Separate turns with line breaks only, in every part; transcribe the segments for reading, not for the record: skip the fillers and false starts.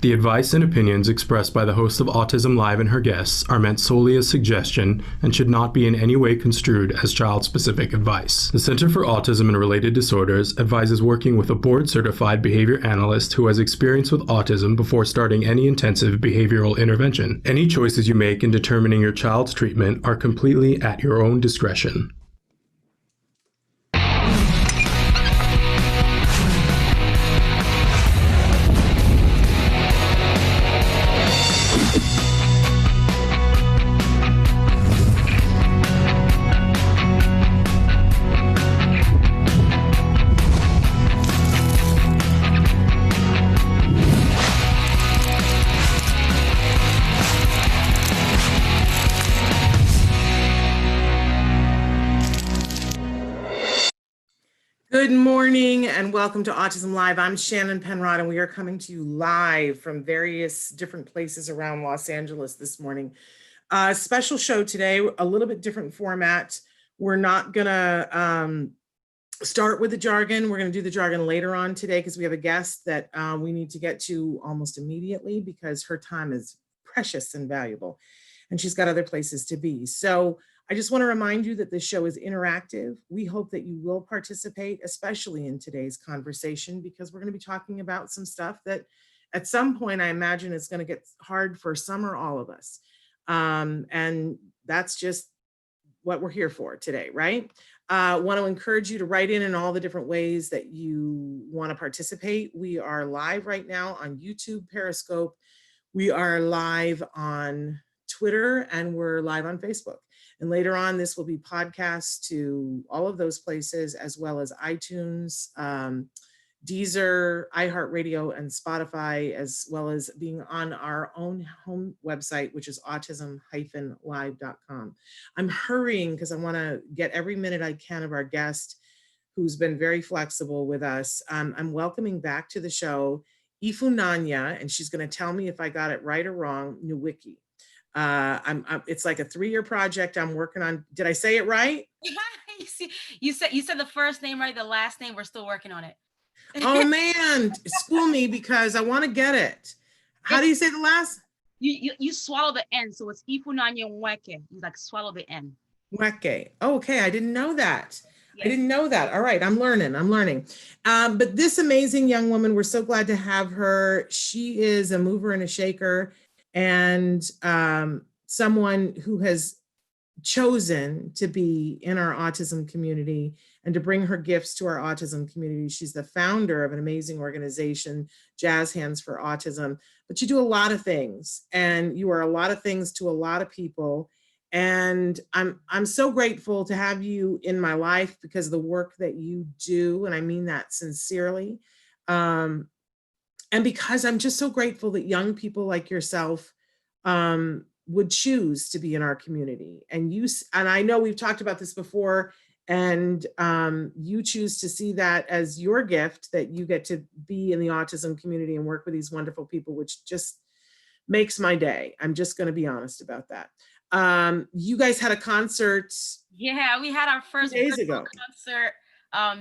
The advice and opinions expressed by the host of Autism Live and her guests are meant solely as suggestion and should not be in any way construed as child-specific advice. The Center for Autism and Related Disorders advises working with a board-certified behavior analyst who has experience with autism before starting any intensive behavioral intervention. Any choices you make in determining your child's treatment are completely at your own discretion.
Good morning and welcome to Autism Live. I'm Shannon Penrod and we are coming to you live from various different places around Los Angeles this morning. Special show today, a little bit different format. We're not gonna start with the jargon. We're gonna do the jargon later on today because we have a guest that we need to get to almost immediately because her time is precious and valuable and she's got other places to be. So I just want to remind you that this show is interactive. We hope that you will participate, especially in today's conversation, because we're going to be talking about some stuff that at some point I imagine is going to get hard for some or all of us. And that's just what we're here for today, right? Want to encourage you to write in all the different ways that you want to participate. We are live right now on YouTube, Periscope. We are live on Twitter, and we're live on Facebook. And later on, this will be podcast to all of those places, as well as iTunes, Deezer, iHeartRadio, and Spotify, as well as being on our own home website, which is autism-live.com. I'm hurrying because I want to get every minute I can of our guest, who's been very flexible with us. I'm welcoming back to the show Ifunanya, and she's going to tell me if I got it right or wrong, Nweke. It's like a 3-year project I'm working on. Did I say it right?
you said the first name right, the last name, we're still working on it.
Oh man, school me because I want to get it. How do you say the last?
You swallow the N, so it's Ifunanya Nweke. You like swallow the N.
Nweke. Okay, I didn't know that. Yes. I didn't know that. All right, I'm learning. But this amazing young woman, we're so glad to have her. She is a mover and a shaker, and someone who has chosen to be in our autism community and to bring her gifts to our autism community. She's the founder of an amazing organization, Jazz Hands for Autism, but you do a lot of things, and you are a lot of things to a lot of people. And I'm so grateful to have you in my life because of the work that you do, and I mean that sincerely. And because I'm just so grateful that young people like yourself would choose to be in our community. And I know we've talked about this before, and you choose to see that as your gift, that you get to be in the autism community and work with these wonderful people, which just makes my day. I'm just going to be honest about that. You guys had a concert.
Yeah, we had our first
days ago.
Concert.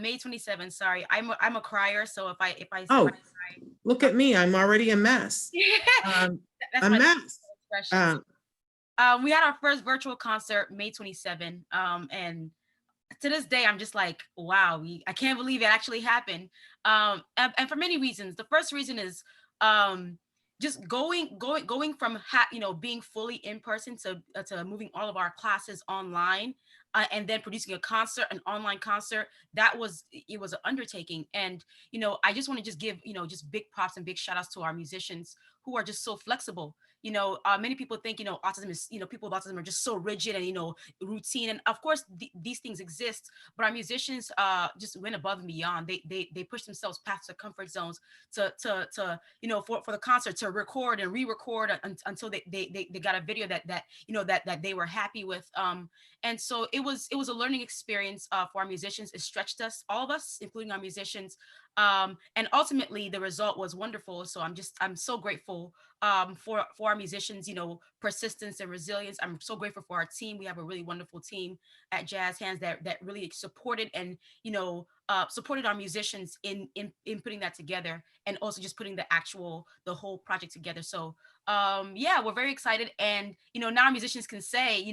May 27th. Sorry, I'm a crier, so if I
cry, look at me, I'm already a mess.
That's
a mess.
We had our first virtual concert May 27th, and to this day I'm just like, wow, I can't believe it actually happened. And for many reasons. The first reason is just going from being fully in person to moving all of our classes online. And then producing a concert, an online concert, it was an undertaking. And, I just want to just give, just big props and big shout outs to our musicians who are just so flexible. Many people think, autism is, people with autism are just so rigid and, routine. And of course, these things exist, but our musicians just went above and beyond. They push themselves past their comfort zones to for the concert, to record and re-record until they got a video that they were happy with. And so it was a learning experience for our musicians. It stretched us, all of us, including our musicians. And ultimately the result was wonderful. So I'm so grateful for our musicians, persistence and resilience. I'm so grateful for our team. We have a really wonderful team at Jazz Hands that really supported and, supported our musicians in putting that together, and also just putting the whole project together. So yeah, we're very excited. And now our musicians can say,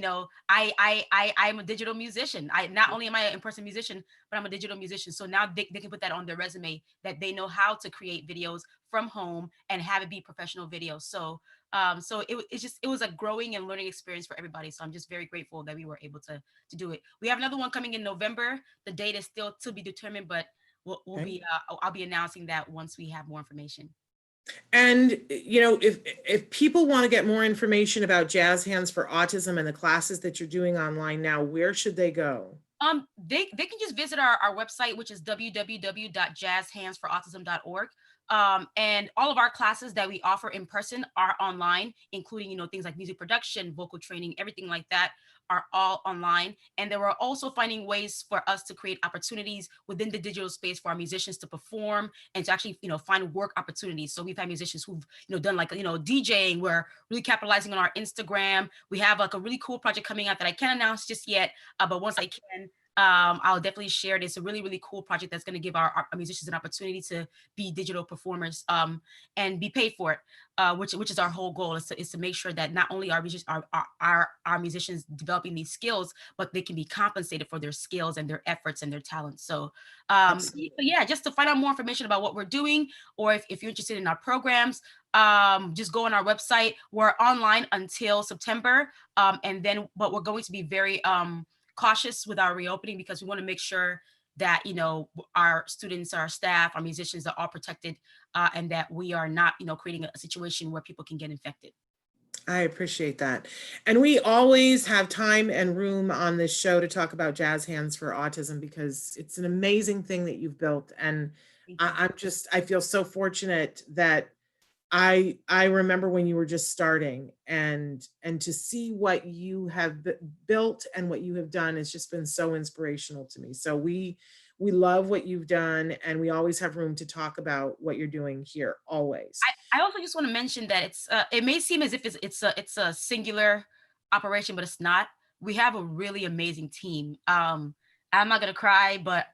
I'm a digital musician. I not only am I an in-person musician, but I'm a digital musician. So now they can put that on their resume, that they know how to create videos from home and have it be professional videos. So it was a growing and learning experience for everybody. So I'm just very grateful that we were able to do it. We have another one coming in November. The date is still to be determined, but we'll be I'll be announcing that once we have more information.
And if people want to get more information about Jazz Hands for Autism and the classes that you're doing online now, where should they go?
They can just visit our website, which is www.jazzhandsforautism.org. And all of our classes that we offer in person are online, including things like music production, vocal training, everything like that are all online. And then we're also finding ways for us to create opportunities within the digital space for our musicians to perform and to actually find work opportunities. So we've had musicians who've done like DJing. We're really capitalizing on our Instagram. We have like a really cool project coming out that I can't announce just yet, but once I can, I'll definitely share it. It's a really, really cool project that's going to give our musicians an opportunity to be digital performers and be paid for it, which is our whole goal, is to make sure that not only are our musicians developing these skills, but they can be compensated for their skills and their efforts and their talents. So yeah, just to find out more information about what we're doing, or if you're interested in our programs, just go on our website. We're online until September, but we're going to be very cautious with our reopening, because we want to make sure that our students, our staff, our musicians are all protected, and that we are not creating a situation where people can get infected.
I appreciate that. And we always have time and room on this show to talk about Jazz Hands for Autism, because it's an amazing thing that you've built. And I feel so fortunate that I remember when you were just starting, and to see what you have built and what you have done has just been so inspirational to me. So we love what you've done, and we always have room to talk about what you're doing here, always.
I also just want to mention that it may seem as if it's a singular operation, but it's not. We have a really amazing team. I'm not gonna cry, but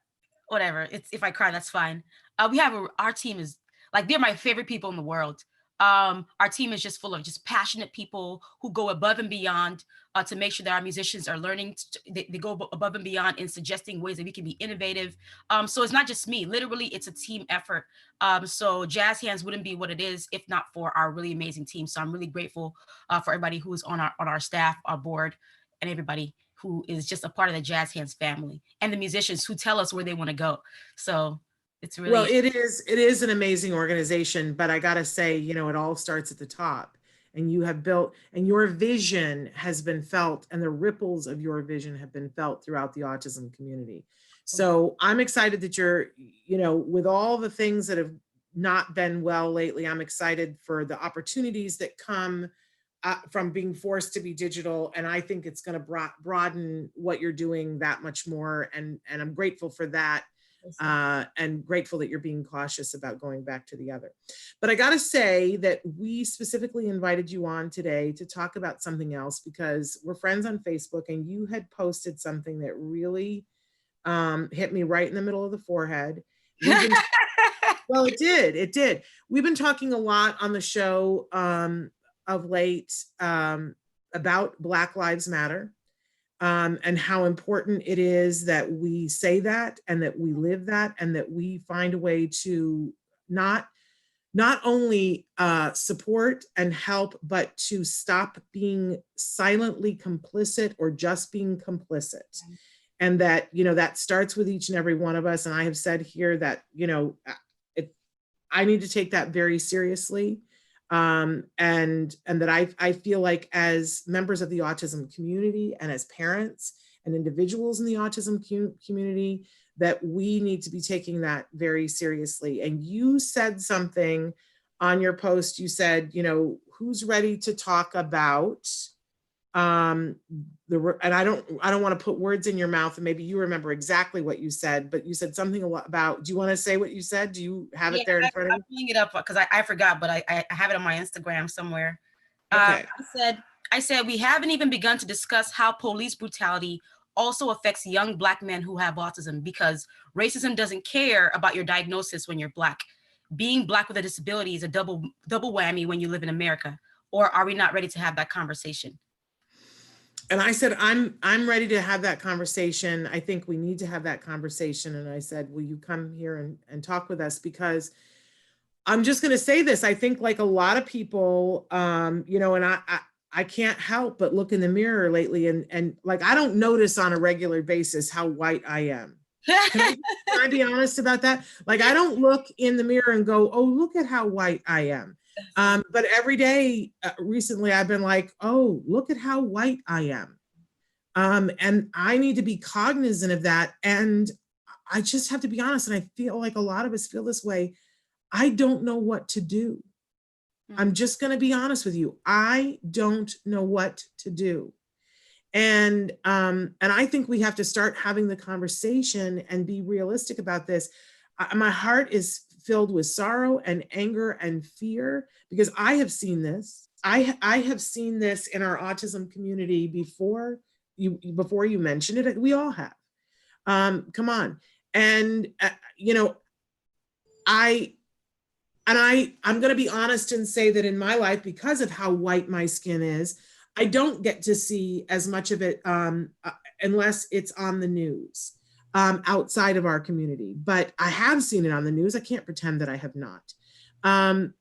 whatever. If I cry, that's fine. Our team is like, they're my favorite people in the world. Our team is just full of just passionate people who go above and beyond to make sure that our musicians are learning. They go above and beyond in suggesting ways that we can be innovative. So it's not just me. Literally, it's a team effort. So Jazz Hands wouldn't be what it is if not for our really amazing team. So I'm really grateful for everybody who is on our staff, our board, and everybody who is just a part of the Jazz Hands family, and the musicians who tell us where they want to go. So it's really,
well, it is an amazing organization, but I gotta say, it all starts at the top, and you have built, and your vision has been felt, and the ripples of your vision have been felt throughout the autism community. So I'm excited that you're, with all the things that have not been well lately, I'm excited for the opportunities that come from being forced to be digital. And I think it's going to broaden what you're doing that much more. And I'm grateful for that. And grateful that you're being cautious about going back to the other. But I got to say that we specifically invited you on today to talk about something else, because we're friends on Facebook, and you had posted something that really hit me right in the middle of the forehead. Well, it did. We've been talking a lot on the show of late about Black Lives Matter. And how important it is that we say that, and that we live that, and that we find a way to not only support and help, but to stop being silently complicit or just being complicit. And that, that starts with each and every one of us. And I have said here that, I need to take that very seriously. And that I feel like, as members of the autism community, and as parents and individuals in the autism community, that we need to be taking that very seriously. And you said something on your post. You said, who's ready to talk about and I don't want to put words in your mouth, and maybe you remember exactly what you said, but you said something about, do you want to say what you said? Do you have it there in front of you?
I'm pulling it up because I forgot, but I have it on my Instagram somewhere.
Okay.
I said, I said, we haven't even begun to discuss how police brutality also affects young Black men who have autism, because racism doesn't care about your diagnosis when you're Black. Being Black with a disability is a double whammy when you live in America. Or are we not ready to have that conversation?
And I said, I'm ready to have that conversation. I think we need to have that conversation. And I said, will you come here and talk with us? Because I'm just going to say this. I think like a lot of people, you know, and I can't help but look in the mirror lately and like, I don't notice on a regular basis how white I am. Can I be honest about that? Like, I don't look in the mirror and go, oh, look at how white I am. But every day recently, I've been like, oh, look at how white I am. And I need to be cognizant of that. And I just have to be honest. And I feel like a lot of us feel this way. I don't know what to do. I'm just going to be honest with you. I don't know what to do. And I think we have to start having the conversation and be realistic about this. My heart is filled with sorrow and anger and fear because I have seen this. I have seen this in our autism community before you mentioned it. We all have. Come on, and you know, I'm going to be honest and say that in my life, because of how white my skin is, I don't get to see as much of it unless it's on the news outside of our community. But I have seen it on the news. I can't pretend that I have not. And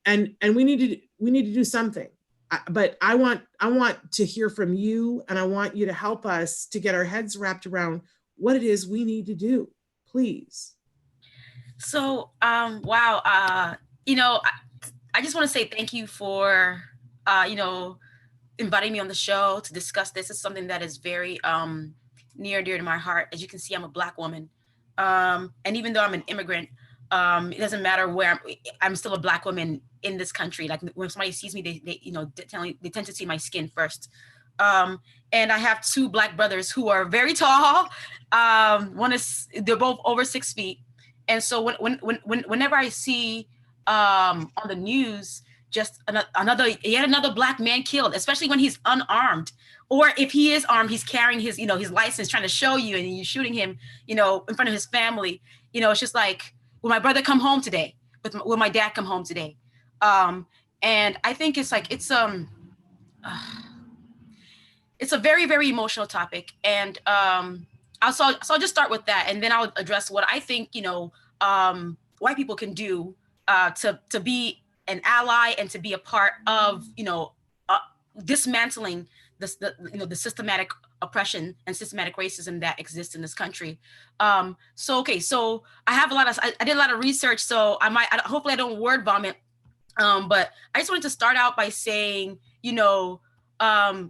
we need to do something. But I want to hear from you, and I want you to help us to get our heads wrapped around what it is we need to do, please.
So, wow. You know, I just want to say thank you for, you know, inviting me on the show to discuss this. It's something that is very near and dear to my heart. As you can see, I'm a Black woman. And even though I'm an immigrant, it doesn't matter where I'm still a Black woman in this country. Like when somebody sees me, they you know, they tend to see my skin first. And I have two Black brothers who are very tall. They're both over 6 feet. And so whenever I see on the news, just yet another Black man killed, especially when he's unarmed, or if he is armed, he's carrying his, you know, his license, trying to show you, and you're shooting him, you know, in front of his family. You know, it's just like, will my brother come home today? Will my dad come home today? And I think it's like it's a very, very emotional topic, and I'll just start with that, and then I'll address what I think, you know, white people can do to be an ally and to be a part of, you know, dismantling the systematic oppression and systematic racism that exists in this country. So I have I did a lot of research, so hopefully I don't word vomit. But I just wanted to start out by saying, you know,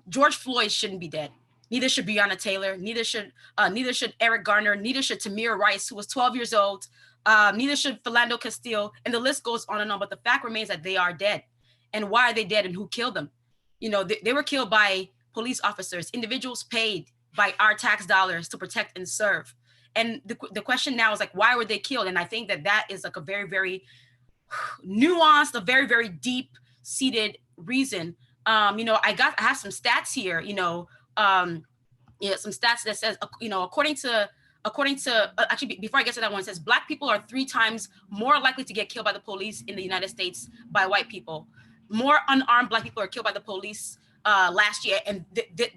George Floyd shouldn't be dead. Neither should Breonna Taylor. Neither should Eric Garner. Neither should Tamir Rice, who was 12 years old. Neither should Philando Castile, and the list goes on and on. But the fact remains that they are dead. And why are they dead, and who killed them? You know, they were killed by police officers, individuals paid by our tax dollars to protect and serve. And the question now is like, why were they killed? And I think that is like a very, very nuanced, a very, very deep-seated reason. You know, I have some stats here. You know, some stats that says, you know, according to actually, before I get to that one, it says Black people are 3 times more likely to get killed by the police in the United States by white people. More unarmed Black people are killed by the police last year, and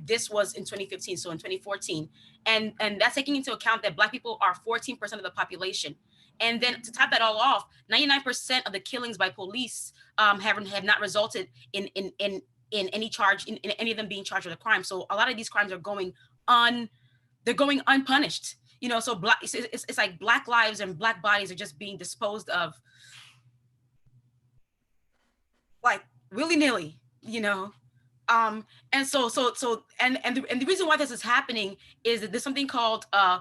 this was in 2015, so in 2014, and that's taking into account that Black people are 14% of the population. And then to top that all off, 99% of the killings by police have not resulted in any charge, in any of them being charged with a crime. So a lot of these crimes are going unpunished. You know, so it's like Black lives and Black bodies are just being disposed of like willy-nilly, you know. And the reason why this is happening is that there's something called I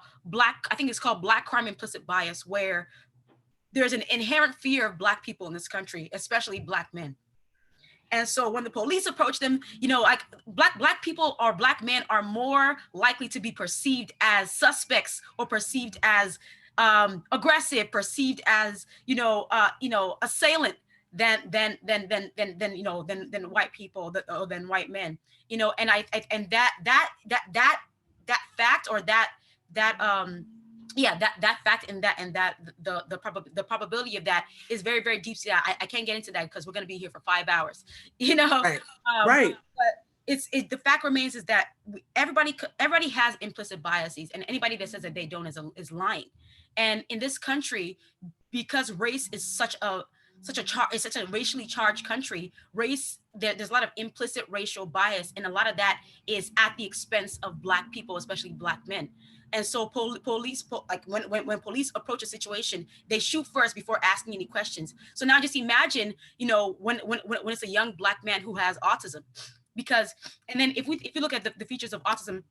think it's called Black crime implicit bias, where there's an inherent fear of Black people in this country, especially Black men. And so when the police approach them, you know, like Black people or Black men are more likely to be perceived as suspects, or perceived as aggressive, perceived as, assailant, than white people, or than white men, and and that fact, or that fact, and that the probability of that is very, very deep. I can't get into that because we're going to be here for 5 hours,
Right. Right.
but the fact remains is that everybody has implicit biases, and anybody that says that they don't is lying. And in this country, because race is it's such a racially charged country, there's a lot of implicit racial bias, and a lot of that is at the expense of Black people, especially Black men. And so like when police approach a situation, they shoot first before asking any questions. So now just imagine, when it's a young Black man who has autism, because, and then if you look at the features of autism,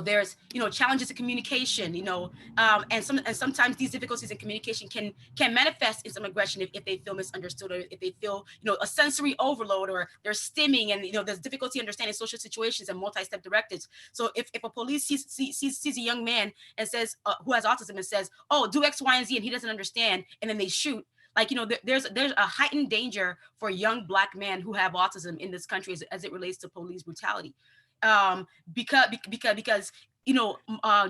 there's challenges in communication, and sometimes these difficulties in communication can manifest in some aggression if they feel misunderstood, or if they feel a sensory overload, or they're stimming, and there's difficulty understanding social situations and multi-step directives. So if a police sees a young man and says, who has autism, and says, oh, do X, Y, and Z, and he doesn't understand, and then they shoot, like, there's a heightened danger for young Black men who have autism in this country as it relates to police brutality. Because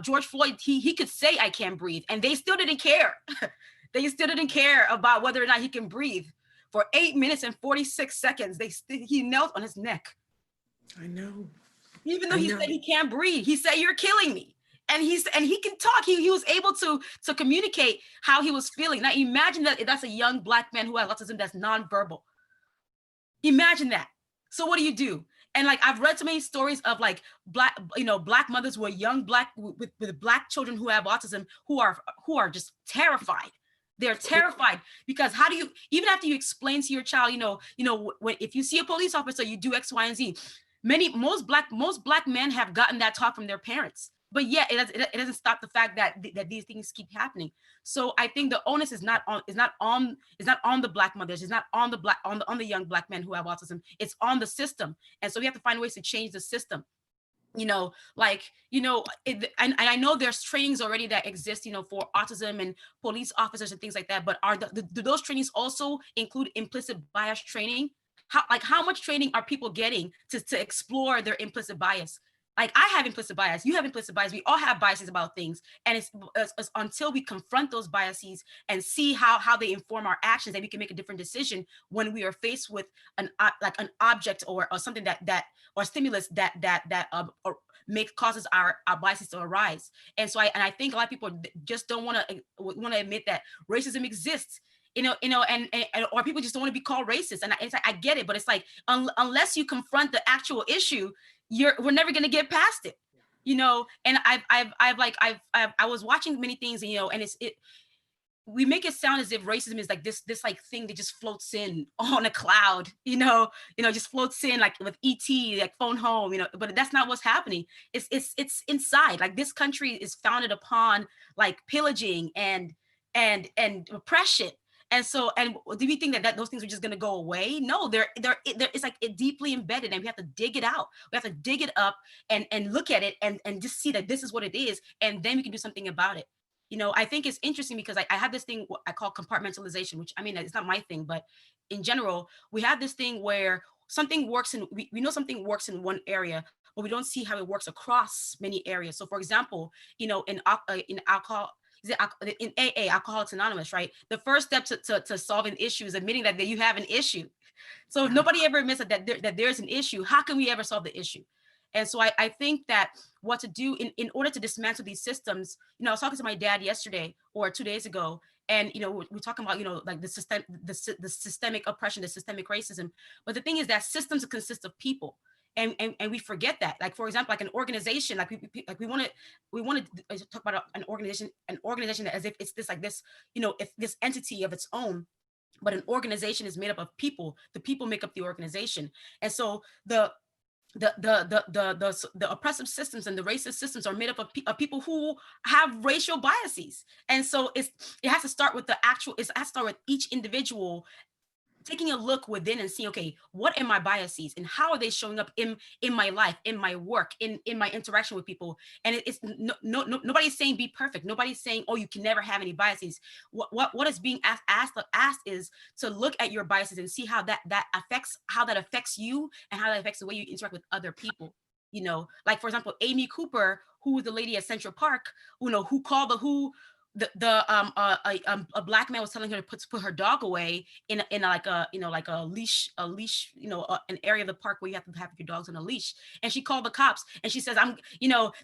George Floyd, he could say I can't breathe, and they still didn't care. They still didn't care about whether or not he can breathe. For 8 minutes and 46 seconds, he knelt on his neck.
I know.
Even though he said he can't breathe, he said, you're killing me. And he can talk. He was able to communicate how he was feeling. Now imagine that's a young Black man who has autism that's nonverbal. Imagine that. So what do? And like, I've read so many stories of like Black mothers who are young with Black children who have autism, who are just terrified. They're terrified because how do you, even after you explain to your child, if you see a police officer, you do X, Y, and Z. Most Black men have gotten that talk from their parents. But yeah, it doesn't stop the fact that these things keep happening. So I think the onus is not on the Black mothers, it's not on the young Black men who have autism. It's on the system, and so we have to find ways to change the system. And I know there's trainings already that exist, for autism and police officers and things like that. But do those trainings also include implicit bias training? How much training are people getting to explore their implicit bias? Like, I have implicit bias, you have implicit bias, we all have biases about things. And it's until we confront those biases and see how they inform our actions, that we can make a different decision when we are faced with an object or something or stimulus that causes our biases to arise. And so I think a lot of people just don't want to admit that racism exists. Or people just don't want to be called racist. And it's like, I get it, but it's like, unless you confront the actual issue, we're never going to get past it, and I was watching many things, and we make it sound as if racism is like this like thing that just floats in on a cloud, just floats in like with ET, like phone home, but that's not what's happening. It's inside. Like, this country is founded upon like pillaging and oppression. And so, and do we think that those things are just going to go away? No, it's like deeply embedded, and we have to dig it out. We have to dig it up and look at it and just see that this is what it is. And then we can do something about it. I think it's interesting because I have this thing I call compartmentalization, which, I mean, it's not my thing, but in general, we have this thing where something works we know something works in one area, but we don't see how it works across many areas. So for example, in alcohol, in AA, Alcoholics Anonymous, right? The first step to solving issues is admitting that you have an issue. So if nobody ever admits that there's an issue, how can we ever solve the issue? And so I think that what to do in order to dismantle these systems, I was talking to my dad yesterday or 2 days ago, and we're talking about like the systemic oppression, the systemic racism. But the thing is that systems consist of people. And we forget that. Like, for example, like an organization, we want to talk about an organization as if it's if this entity of its own. But an organization is made up of people. The people make up the organization. And so the oppressive systems and the racist systems are made up of people who have racial biases. And so it has to start with it has to start with each individual taking a look within and seeing, okay, what are my biases and how are they showing up in my life, in my work, in my interaction with people. And it's nobody's saying be perfect. Nobody's saying, oh, you can never have any biases. What is being asked is to look at your biases and see how that affects you and how that affects the way you interact with other people. You know, like for example, Amy Cooper, who was the lady at Central Park, who called a black man was telling her to put her dog away in like a like a leash, an area of the park where you have to have your dogs on a leash. And she called the cops and she says,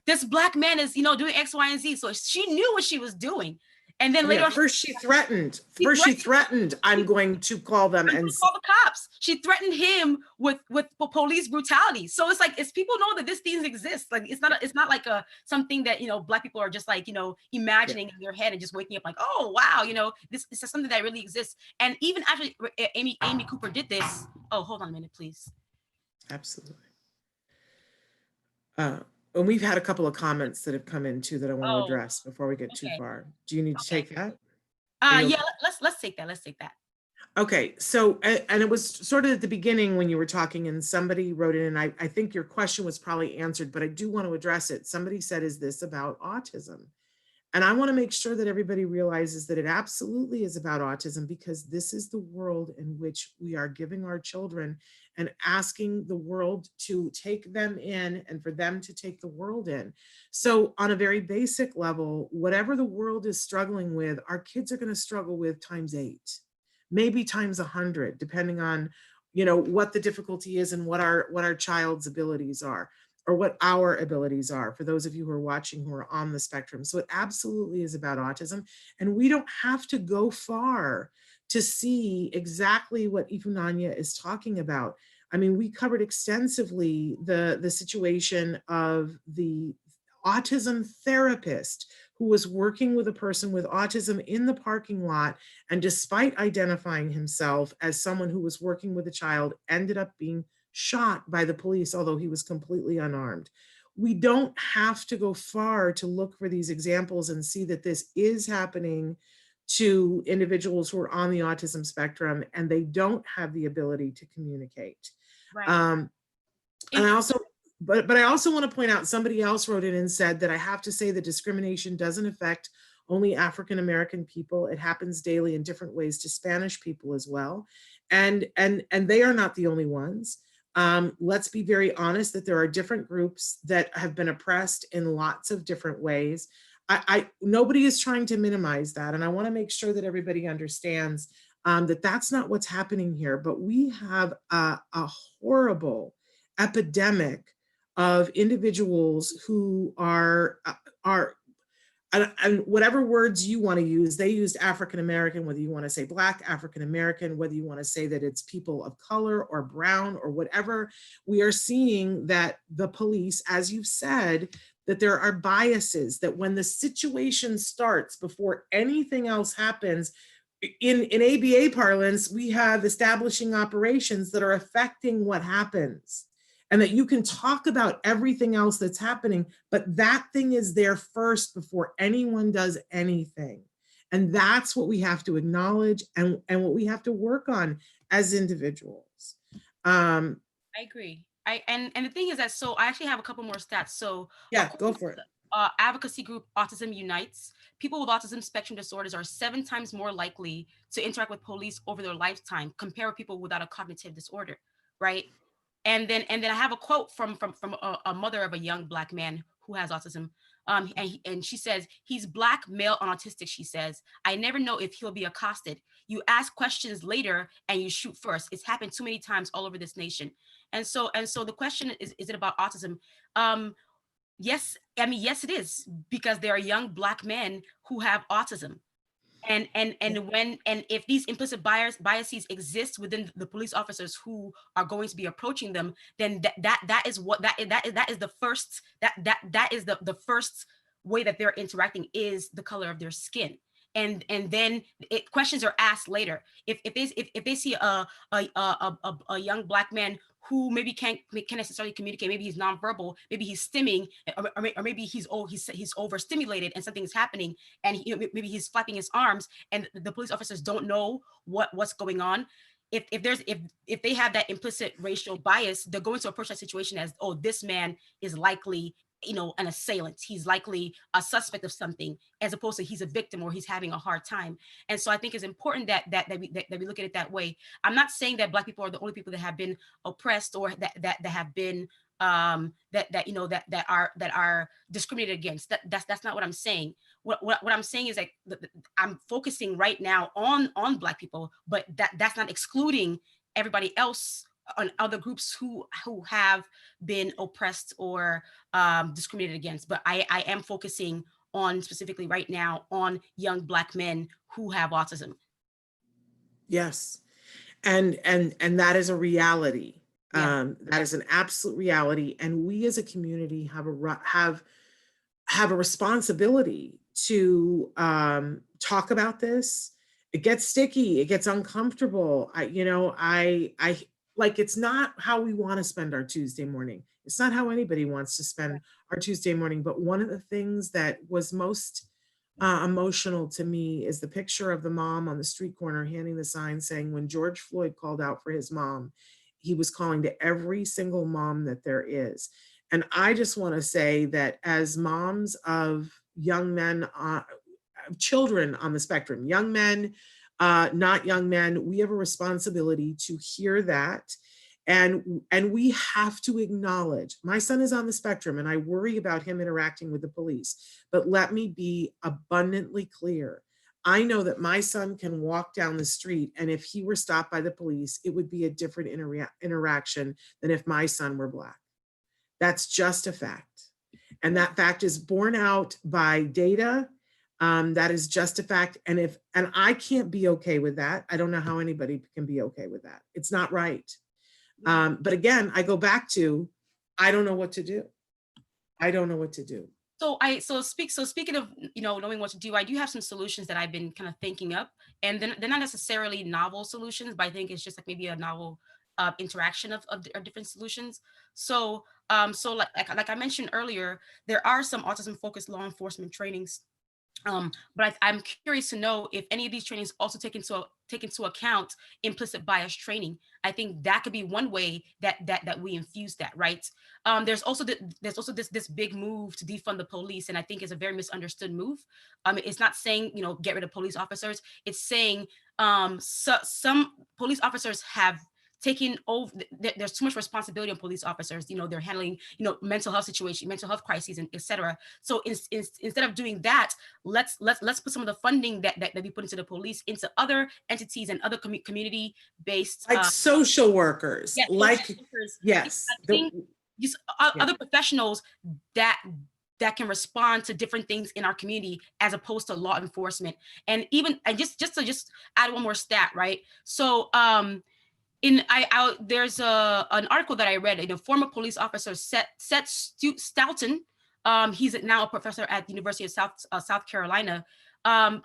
this black man is doing X, Y, and Z. So she knew what she was doing. And then later on,
first she threatened, I'm going to call them and
call the cops. She threatened him with police brutality. So it's like, it's people know that these things exist. Like it's not like something that black people are just like imagining in their head and just waking up like, oh wow, this is something that really exists. And even after Amy Cooper did this, oh, hold on a minute, please.
Absolutely. And we've had a couple of comments that have come in too that I want to address before we get too far. Do you need to take that?
Yeah, let's take that. Let's take that.
Okay, so, and it was sort of at the beginning when you were talking and somebody wrote in, and I think your question was probably answered, but I do want to address it. Somebody said, is this about autism? And I want to make sure that everybody realizes that it absolutely is about autism, because this is the world in which we are giving our children and asking the world to take them in and for them to take the world in. So on a very basic level, whatever the world is struggling with, our kids are going to struggle with times 8, maybe times 100, depending on, what the difficulty is and what our child's abilities are, or what our abilities are, for those of you who are watching who are on the spectrum. So it absolutely is about autism. And we don't have to go far to see exactly what Ifunanya is talking about. I mean, we covered extensively the situation of the autism therapist who was working with a person with autism in the parking lot, and despite identifying himself as someone who was working with a child, ended up being shot by the police, although he was completely unarmed. We don't have to go far to look for these examples and see that this is happening to individuals who are on the autism spectrum and they don't have the ability to communicate.
Right.
And I also, but I also want to point out, somebody else wrote in and said that I have to say that discrimination doesn't affect only African-American people. It happens daily in different ways to Spanish people as well. And they are not the only ones. Let's be very honest that there are different groups that have been oppressed in lots of different ways. Nobody is trying to minimize that. And I want to make sure that everybody understands that that's not what's happening here. But we have a horrible epidemic of individuals who are and whatever words you want to use, they used African-American, whether you want to say Black, African-American, whether you want to say that it's people of color or brown or whatever. We are seeing that the police, as you've said, that there are biases, that when the situation starts, before anything else happens, in ABA parlance, we have establishing operations that are affecting what happens. And that you can talk about everything else that's happening, but that thing is there first before anyone does anything. And that's what we have to acknowledge and what we have to work on as individuals.
I agree. And the thing is that, so I actually have a couple more stats. So
yeah, go for it.
Advocacy group Autism Unites, people with autism spectrum disorders are 7 times more likely to interact with police over their lifetime compared with people without a cognitive disorder, right? And then I have a quote from a mother of a young Black man who has autism. And she says, he's Black, male, and autistic, she says. I never know if he'll be accosted. You ask questions later and you shoot first. It's happened too many times all over this nation. And so the question is it about autism? Yes, I mean, yes, it is, because there are young Black men who have autism. And if these implicit biases exist within the police officers who are going to be approaching them, then that is the first way that they're interacting, is the color of their skin. And then questions are asked later. If they see a young Black man who maybe can't necessarily communicate, maybe he's nonverbal, maybe he's stimming, or maybe he's overstimulated and something is happening, and maybe he's flapping his arms, and the police officers don't know what's going on. if they have that implicit racial bias, they're going to approach that situation as, oh, this man is likely, an assailant. He's likely a suspect of something, as opposed to he's a victim or he's having a hard time. And so I think it's important that we look at it that way. I'm not saying that Black people are the only people that have been oppressed, or that have been that are discriminated against. That's not what I'm saying. What I'm saying is that I'm focusing right now on Black people, but that's not excluding everybody else on other groups who have been oppressed or discriminated against. But I am focusing on specifically right now on young Black men who have autism.
Yes, and that is a reality.
Yeah.
That is an absolute reality, and we as a community have a responsibility to talk about this. It gets sticky, it gets uncomfortable. I like, it's not how we want to spend our Tuesday morning. It's not how anybody wants to spend our Tuesday morning. But one of the things that was most emotional to me is the picture of the mom on the street corner handing the sign saying, when George Floyd called out for his mom, he was calling to every single mom that there is. And I just want to say that as moms of young men, children on the spectrum, young men, not young men, we have a responsibility to hear that. And we have to acknowledge, my son is on the spectrum and I worry about him interacting with the police. But let me be abundantly clear. I know that my son can walk down the street, and if he were stopped by the police, it would be a different interaction than if my son were Black. That's just a fact. And that fact is borne out by data. That is just a fact. And I can't be okay with that. I don't know how anybody can be okay with that. It's not right. But again, I go back to, I don't know what to do. I don't know what to do.
So speaking of, knowing what to do, I do have some solutions that I've been kind of thinking up, and then they're not necessarily novel solutions, but I think it's just like maybe a novel interaction of different solutions. So like I mentioned earlier, there are some autism focused law enforcement trainings. But I'm curious to know if any of these trainings also take into account implicit bias training. I think that could be one way that we infuse that, right? There's also this big move to defund the police, and I think it's a very misunderstood move. It's not saying get rid of police officers. It's saying some police officers have taking over. There's too much responsibility on police officers. They're handling mental health situation, mental health crises, and etc. So instead of doing that, let's put some of the funding that we put into the police into other entities and other community based,
like social workers,
yes,
like
social workers.
yes,
I think just other professionals that can respond to different things in our community, as opposed to law enforcement. And just to add one more stat, right? So there's an article that I read. Former police officer Seth Stoughton, he's now a professor at the University of South Carolina.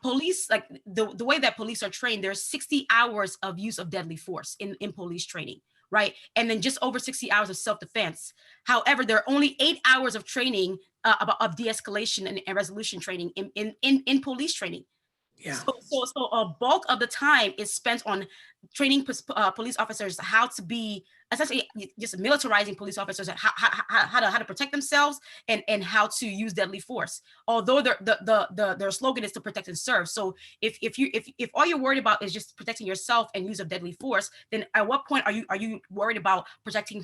Police, like the way that police are trained, there's 60 hours of use of deadly force in police training, right? And then just over 60 hours of self-defense. However, there are only 8 hours of training of de-escalation and resolution training in police training.
yeah.
So a bulk of the time is spent on training police officers how to be, essentially just militarizing police officers, how to protect themselves and how to use deadly force. Although their slogan is to protect and serve. So if all you're worried about is just protecting yourself and use of deadly force, then at what point are you worried about protecting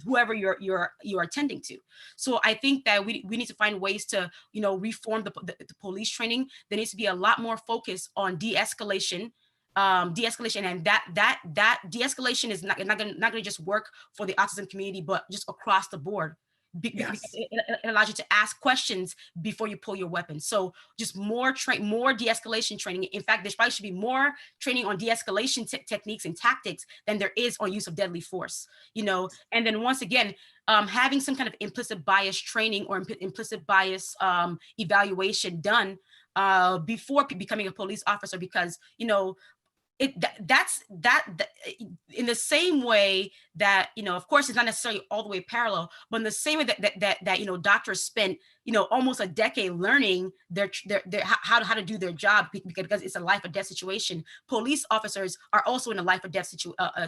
whoever you're attending to? So I think that we need to find ways to reform the police training. There needs to be a lot more focus on de-escalation, and that de-escalation is not going to just work for the autism community, but just across the board. Because it allows you to ask questions before you pull your weapon. So just more de-escalation training. In fact, there probably should be more training on de-escalation techniques and tactics than there is on use of deadly force. And then once again, having some kind of implicit bias training or implicit bias evaluation done before becoming a police officer, because In the same way that, of course, it's not necessarily all the way parallel, but in the same way that doctors spent almost a decade learning their how to do their job, because it's a life or death situation. Police officers are also in a life or death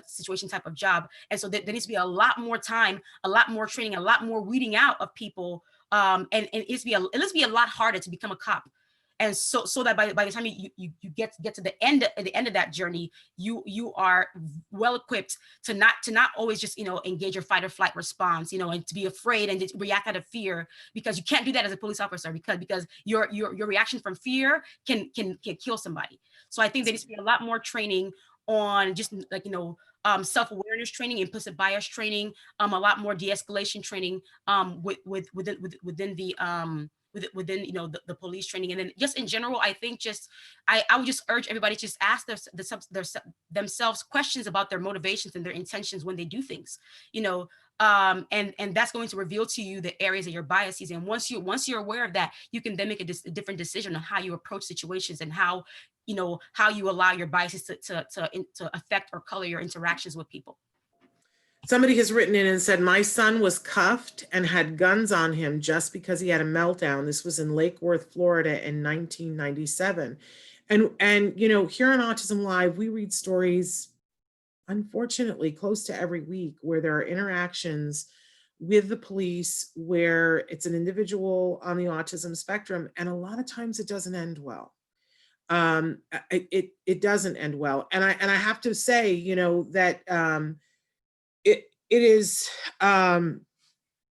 situation type of job, and so there needs to be a lot more time, a lot more training, a lot more weeding out of people, and it needs to be a lot harder to become a cop. And so that by the time you get to the end of that journey, you are well equipped to not always just engage your fight or flight response, and to be afraid and to react out of fear, because you can't do that as a police officer, because your reaction from fear can kill somebody. So I think there needs to be a lot more training on just like self-awareness training, implicit bias training, a lot more de-escalation training within the police training. And then just in general, I think I would just urge everybody to just ask themselves questions about their motivations and their intentions when they do things, and that's going to reveal to you the areas of your biases. And once you're aware of that, you can then make a different decision on how you approach situations, and how you allow your biases to affect or color your interactions with people.
Somebody has written in and said, my son was cuffed and had guns on him just because he had a meltdown. This was in Lake Worth, Florida in 1997. And here on Autism Live, we read stories, unfortunately, close to every week, where there are interactions with the police where it's an individual on the autism spectrum, and a lot of times it doesn't end well. It doesn't end well. And I have to say, that it is a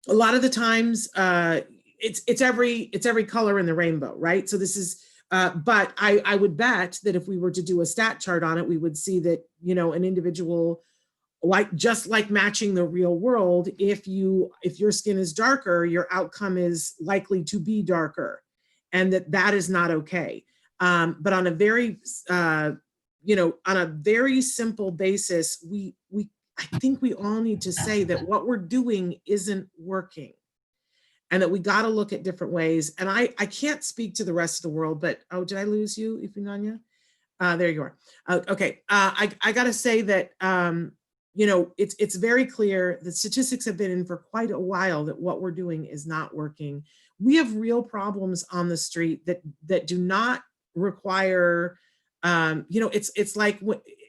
lot of the times it's every color in the rainbow, right? So this is but I would bet that if we were to do a stat chart on it, we would see that an individual, just like matching the real world, if your skin is darker, your outcome is likely to be darker, and that is not okay. But on a very simple basis, I think we all need to say that what we're doing isn't working, and that we got to look at different ways. And I can't speak to the rest of the world, but did I lose you, Ifunanya? There you are. Okay, I got to say that it's very clear that statistics have been in for quite a while that what we're doing is not working. We have real problems on the street that do not require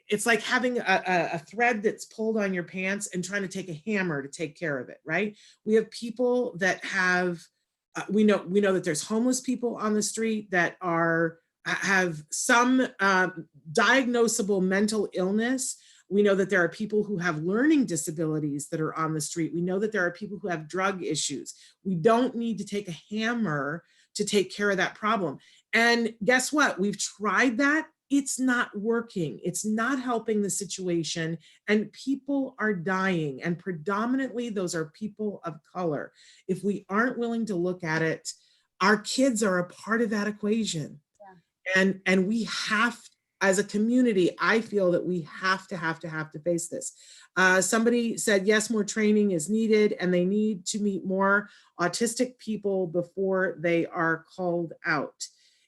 it's like having a thread that's pulled on your pants and trying to take a hammer to take care of it, right? We have people that have, we know that there's homeless people on the street that have some diagnosable mental illness. We know that there are people who have learning disabilities that are on the street. We know that there are people who have drug issues. We don't need to take a hammer to take care of that problem. And guess what? We've tried that. It's not working. It's not helping the situation, and people are dying, and predominantly those are people of color. If we aren't willing to look at it, our kids are a part of that equation. Yeah. And we have, as a community, I feel that we have to face this. Somebody said, yes, more training is needed, and they need to meet more autistic people before they are called out.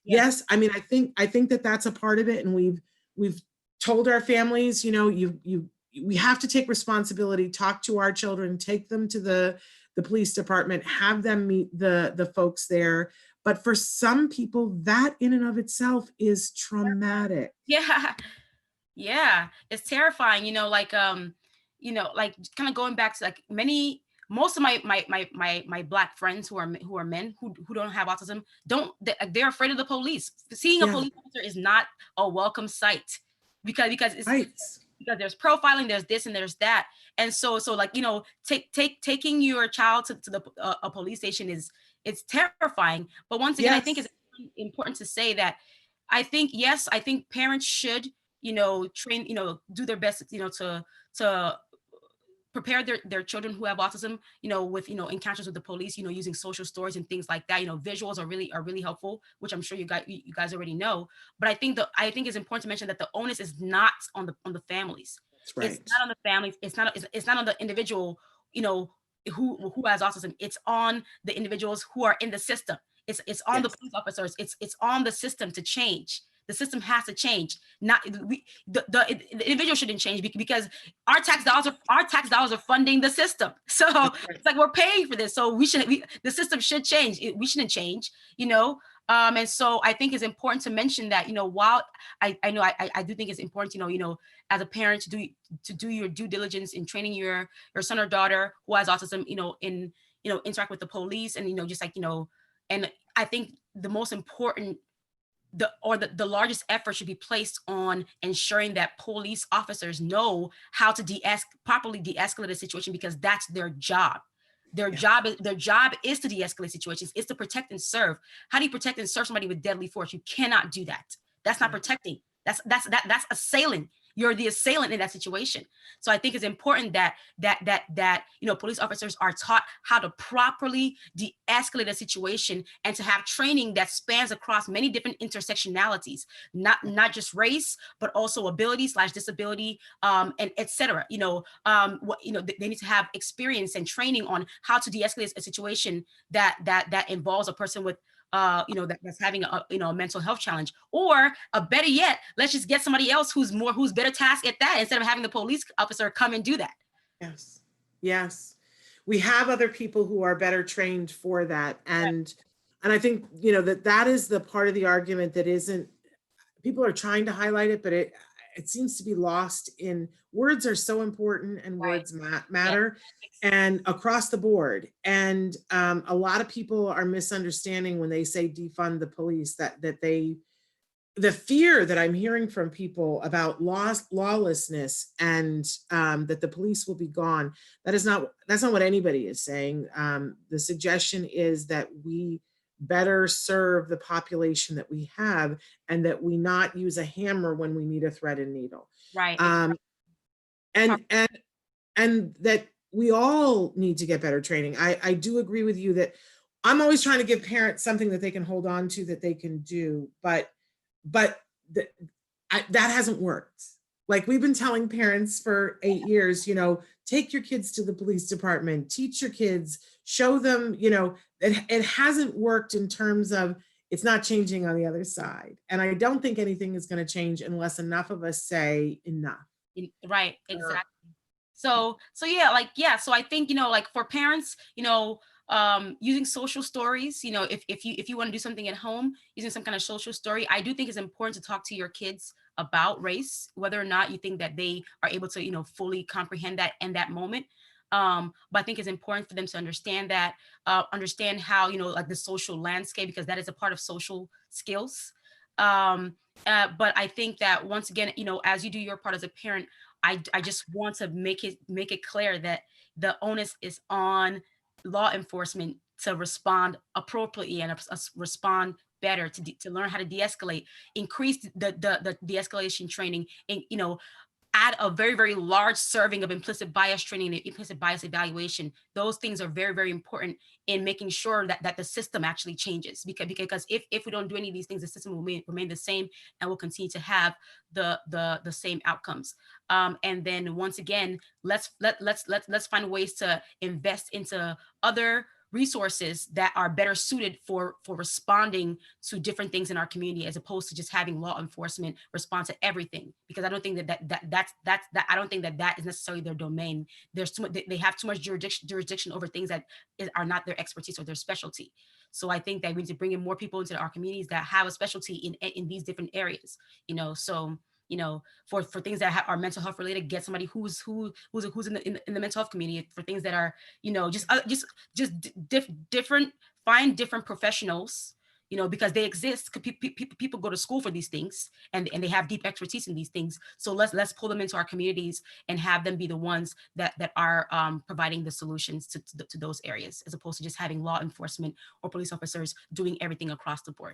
Yes, I mean, I think that that's a part of it, and we've told our families, we have to take responsibility, talk to our children, take them to the police department, have them meet the folks there. But for some people, that in and of itself is traumatic.
Yeah, it's terrifying. Like kind of going back to most of my Black friends who are men who don't have autism, they're afraid of the police. Seeing a police officer is not a welcome sight, because it's right. Because there's profiling, there's this and there's that, and so taking your child to a police station it's terrifying. But once again, I think it's important to say that I think parents should train, do their best, to prepare their children who have autism, with, encounters with the police, using social stories and things like that. Visuals are really helpful, which I'm sure you guys already know. But I think it's important to mention that the onus is not on the families. That's right. It's not on the families. It's not on the individual, who has autism. It's on the individuals who are in the system. It's on the police officers. It's on the system to change. The system has to change. Not the individual shouldn't change because our tax dollars are funding the system. So it's like we're paying for this. So the system should change. We shouldn't change, you know. And so I think it's important to mention that, you know, while I know I do think it's important, you know, as a parent to do your due diligence in training your son or daughter who has autism, you know, interact with the police and, you know, just like, you know, and I think the most important the largest effort should be placed on ensuring that police officers know how to properly de-escalate a situation, because that's their job. Their job is to de-escalate situations, is to protect and serve. How do you protect and serve somebody with deadly force? You cannot do that. That's not protecting. That's assailing. You're the assailant in that situation. So I think it's important that you know, police officers are taught how to properly de-escalate a situation and to have training that spans across many different intersectionalities, not just race, but also ability/disability, and etc. You know, they need to have experience and training on how to de-escalate a situation that involves a person with you know, that's having a mental health challenge, or better yet, let's just get somebody else who's better tasked at that instead of having the police officer come and do that.
Yes. Yes. We have other people who are better trained for that. And I think, you know, that is the part of the argument that isn't, people are trying to highlight it, but it seems to be lost in words are so important, and words matter, and across the board. And a lot of people are misunderstanding when they say defund the police, that the fear that I'm hearing from people about lawlessness and that the police will be gone, that's not what anybody is saying. The suggestion is that we better serve the population that we have, and that we not use a hammer when we need a thread and needle.
Right.
And that we all need to get better training. I do agree with you that I'm always trying to give parents something that they can hold on to, that they can do, but that hasn't worked. Like, we've been telling parents for 8 years, you know, take your kids to the police department, teach your kids, show them, you know, it hasn't worked in terms of it's not changing on the other side. And I don't think anything is going to change unless enough of us say enough.
Right, exactly. So yeah, like, yeah. So I think, you know, like for parents, you know, using social stories, you know, if you want to do something at home, using some kind of social story, I do think it's important to talk to your kids about race, whether or not you think that they are able to, you know, fully comprehend that in that moment. But I think it's important for them to understand that, understand how, you know, like the social landscape, because that is a part of social skills. But I think that once again, you know, as you do your part as a parent, I just want to make it clear that the onus is on law enforcement to respond appropriately and respond better, to learn how to de-escalate, increase the de-escalation training, and, you know, add a very, very large serving of implicit bias training and implicit bias evaluation. Those things are very, very important in making sure that the system actually changes. Because if we don't do any of these things, the system will remain the same and will continue to have the same outcomes. And then once again, let's find ways to invest into other resources that are better suited for responding to different things in our community, as opposed to just having law enforcement respond to everything, because I don't think that I don't think that is necessarily their domain. There's too much, they have too much jurisdiction over things that are not their expertise or their specialty. So I think that we need to bring in more people into our communities that have a specialty in these different areas, you know. So, you know, for things that are mental health related, get somebody who's in the mental health community. For things that are, you know, different, find different professionals, you know, because they exist. People go to school for these things, and they have deep expertise in these things. So let's pull them into our communities and have them be the ones that are providing the solutions to those areas, as opposed to just having law enforcement or police officers doing everything across the board.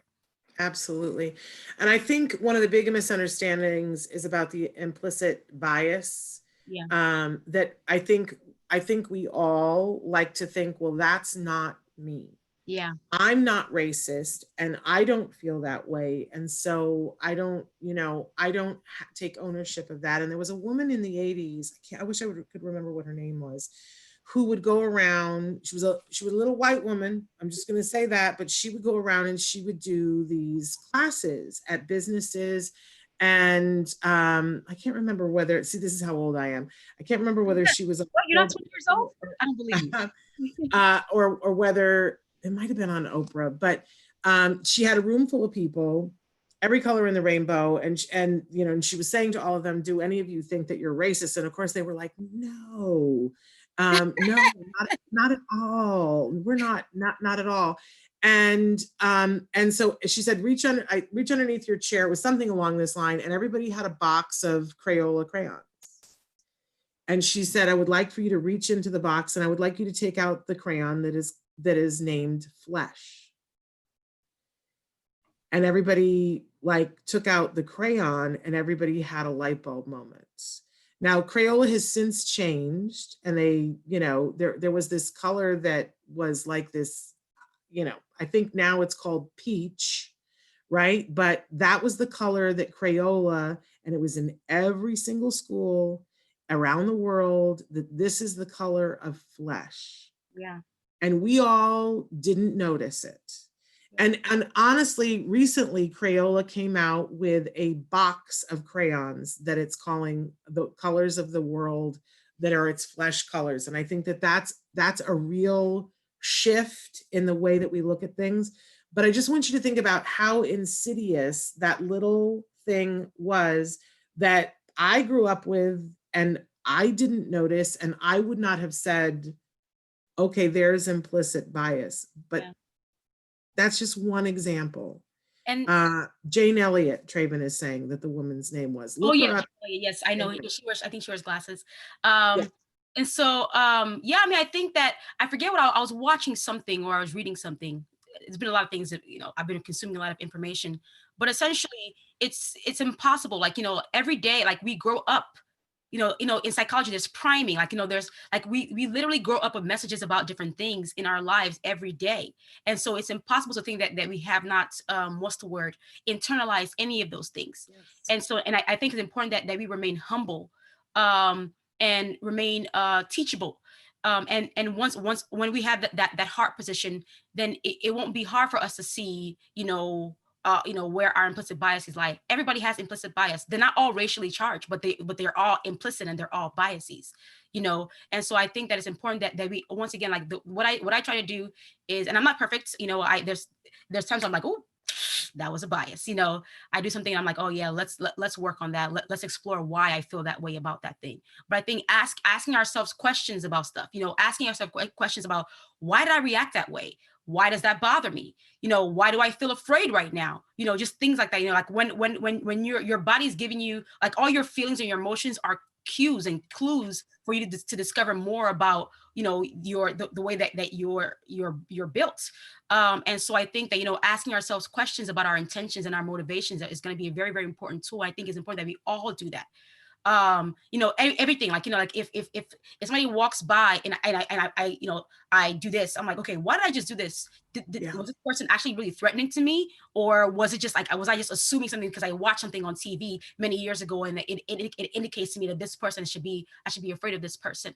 Absolutely. And I think one of the big misunderstandings is about the implicit bias.
Yeah.
That I think we all like to think, well, that's not me.
Yeah.
I'm not racist, and I don't feel that way. And so I don't, you know, take ownership of that. And there was a woman in the 80s, I wish I could remember what her name was, who would go around. She was a little white woman. I'm just going to say that, but she would go around and she would do these classes at businesses. And I can't remember whether, see, this is how old I am. I can't remember whether she was,
What, you're not 20 years old? I don't believe you.
or whether it might have been on Oprah, but she had a room full of people, every color in the rainbow, and you know, and she was saying to all of them, "Do any of you think that you're racist?" And of course, they were like, "No, no, not at all. We're not at all." And so she said, reach underneath your chair. It was something along this line, and everybody had a box of Crayola crayons. And she said, "I would like for you to reach into the box, and I would like you to take out the crayon that is named Flesh." And everybody like took out the crayon, and everybody had a light bulb moment. Now, Crayola has since changed, and they, you know, there was this color that was like this, you know, I think now it's called peach, right? But that was the color that Crayola, and it was in every single school around the world, that this is the color of flesh.
Yeah.
And we all didn't notice it. And honestly, recently, Crayola came out with a box of crayons that it's calling the colors of the world, that are its flesh colors. And I think that that's a real shift in the way that we look at things. But I just want you to think about how insidious that little thing was that I grew up with, and I didn't notice, and I would not have said, okay, there's implicit bias. But that's just one example. And Jane Elliott, Traven is saying that the woman's name was.
Look her up. Yes, I know. I think she wears glasses. And so, yeah, I mean, I think that, I forget what I was watching something, or I was reading something. It's been a lot of things that, you know, I've been consuming a lot of information, but essentially it's impossible. Like, you know, every day, like we grow up, you know, in psychology, there's priming, like, you know, there's like, we literally grow up with messages about different things in our lives every day. And so it's impossible to think that we have not, what's the word, internalized any of those things. Yes. And so, and I think it's important that we remain humble, and remain teachable. And once when we have that heart position, then it won't be hard for us to see, you know, where our implicit biases lie. Everybody has implicit bias. They're not all racially charged, but they're all implicit, and they're all biases, you know. And so I think that it's important that we, once again, like what I try to do is, and I'm not perfect, you know, there's times I'm like, oh, that was a bias, you know. I do something, I'm like, oh yeah, let's work on that. Let's explore why I feel that way about that thing. But I think asking ourselves questions about stuff, you know, asking ourselves questions about, why did I react that way? Why does that bother me? You know, why do I feel afraid right now? You know, just things like that. You know, like when your body's giving you, like, all your feelings and your emotions are cues and clues for you to discover more about, you know, the way that you're built. And so I think that, you know, asking ourselves questions about our intentions and our motivations is going to be a very, very important tool. I think it's important that we all do that. You know, everything, like, you know, like if somebody walks by and I you know, I do this, I'm like, okay, why did I just do this? Was this person actually really threatening to me, or was it just like, was I just assuming something because I watched something on TV many years ago, and it indicates to me that this person I should be afraid of this person.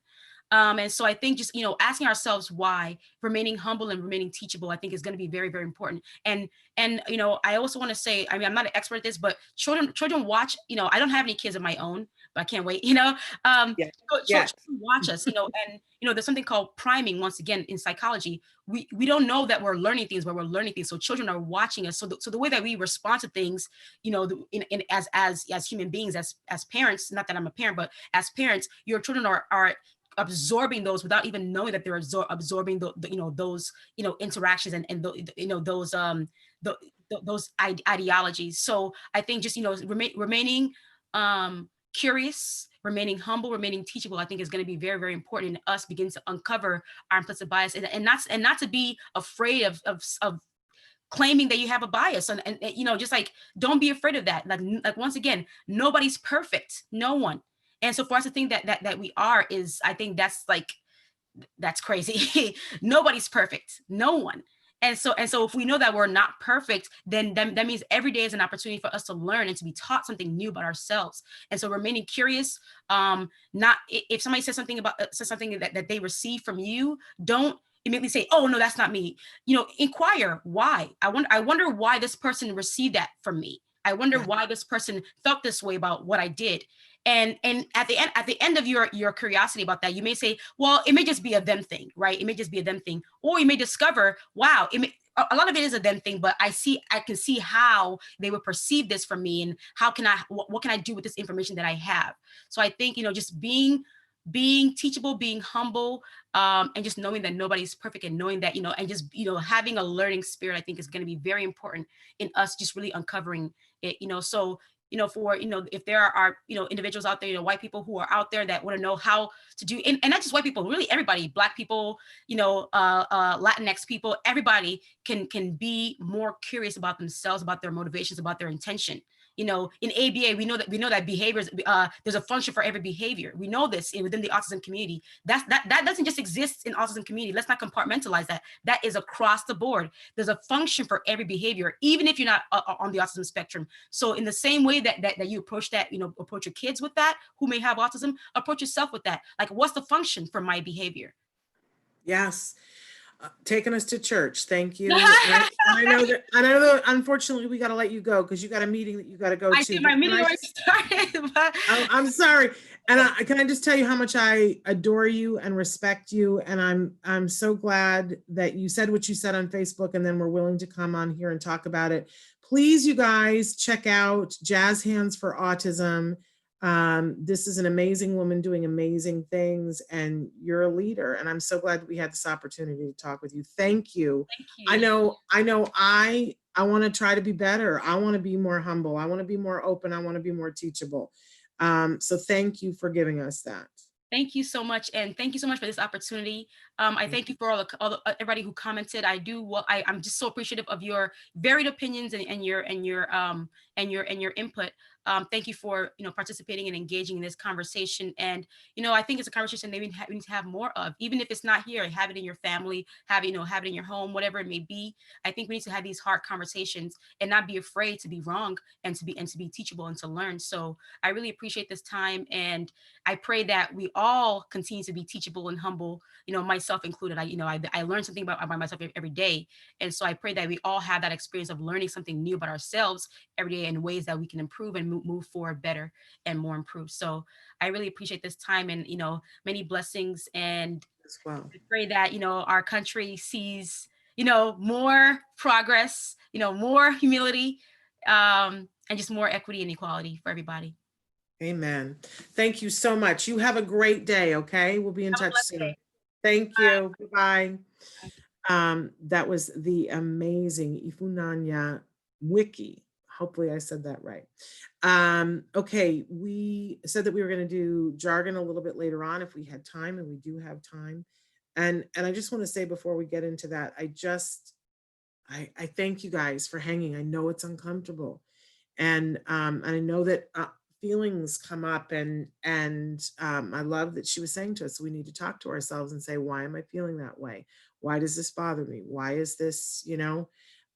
And so I think just, you know, asking ourselves why, remaining humble and remaining teachable, I think is going to be very, very important. And you know, I also want to say, I mean, I'm not an expert at this, but children watch, you know, I don't have any kids of my own, but I can't wait, you know. Children watch us, you know, and, you know, there's something called priming. Once again, in psychology, we don't know that we're learning things, but we're learning things. So children are watching us. So the way that we respond to things, you know, as human beings, as parents, not that I'm a parent, but as parents, your children are absorbing those without even knowing that they're absorbing the you know, those, you know, interactions and you know, those ideologies. So I think just, you know, remaining curious, remaining humble, remaining teachable, I think is going to be very, very important in us begin to uncover our implicit bias, and not to be afraid of claiming that you have a bias, and you know, just like, don't be afraid of that. Like once again, nobody's perfect, no one. And so for us to think that we are, is, I think that's crazy. Nobody's perfect, no one. And so if we know that we're not perfect, then that means every day is an opportunity for us to learn and to be taught something new about ourselves. And so remaining curious, not if somebody says something that they receive from you, don't immediately say, oh no, that's not me. Inquire why. I wonder why this person received that from me. I wonder why this person felt this way about what I did. And at the end of your curiosity about that, you may say, well, it may just be a them thing, right? It may just be a them thing. Or you may discover, wow, a lot of it is a them thing, but I can see how they would perceive this from me, and what can I do with this information that I have? So I think, just being teachable, being humble, and just knowing that nobody's perfect, and knowing that, and just, having a learning spirit, I think is going to be very important in us just really uncovering it, so, for, if there are, individuals out there, white people who are out there that want to know how to do, and not just white people, really everybody, Black people, Latinx people, everybody can be more curious about themselves, about their motivations, about their intention. In ABA, we know that behaviors, there's a function for every behavior. We know this within the autism community. That doesn't just exist in autism community. Let's not compartmentalize that. That is across the board. There's a function for every behavior, even if you're not on the autism spectrum. So in the same way that you approach that, approach your kids with that, who may have autism, approach yourself with that. Like, what's the function for my behavior?
Yes. Taking us to church. Thank you. And I know that unfortunately we got to let you go because you got a meeting that you got to go to.
I see my meeting already started.
I'm sorry. And can I just tell you how much I adore you and respect you? And I'm so glad that you said what you said on Facebook, and then we're willing to come on here and talk about it. Please, you guys, check out Jazz Hands for Autism. This is an amazing woman doing amazing things, and you're a leader. And I'm so glad we had this opportunity to talk with you. Thank you.
Thank you.
I want to try to be better. I want to be more humble. I want to be more open. I want to be more teachable. So thank you for giving us that.
Thank you so much, and thank you so much for this opportunity. I thank you for everybody who commented. I'm just so appreciative of your varied opinions and your input. Thank you for participating and engaging in this conversation. And I think it's a conversation that we need to have more of, even if it's not here. Have it in your family, have it in your home, whatever it may be. I think we need to have these hard conversations and not be afraid to be wrong, and to be teachable and to learn. So I really appreciate this time, and I pray that we all continue to be teachable and humble, myself included. I learn something about myself every day. And so I pray that we all have that experience of learning something new about ourselves every day, in ways that we can improve and move forward better and more improved. So I really appreciate this time, and, many blessings. And
As well.
I pray that, our country sees, more progress, more humility, and just more equity and equality for everybody.
Amen. Thank you so much. You have a great day. Okay. We'll be in touch soon. Thank you. Bye. That was the amazing Ifunanya Nweke. Hopefully I said that right. Okay. We said that we were going to do jargon a little bit later on if we had time, and we do have time. And I just want to say before we get into that, I thank you guys for hanging. I know it's uncomfortable. And I know that feelings come up, and I love that she was saying to us, we need to talk to ourselves and say, why am I feeling that way? Why does this bother me? Why is this,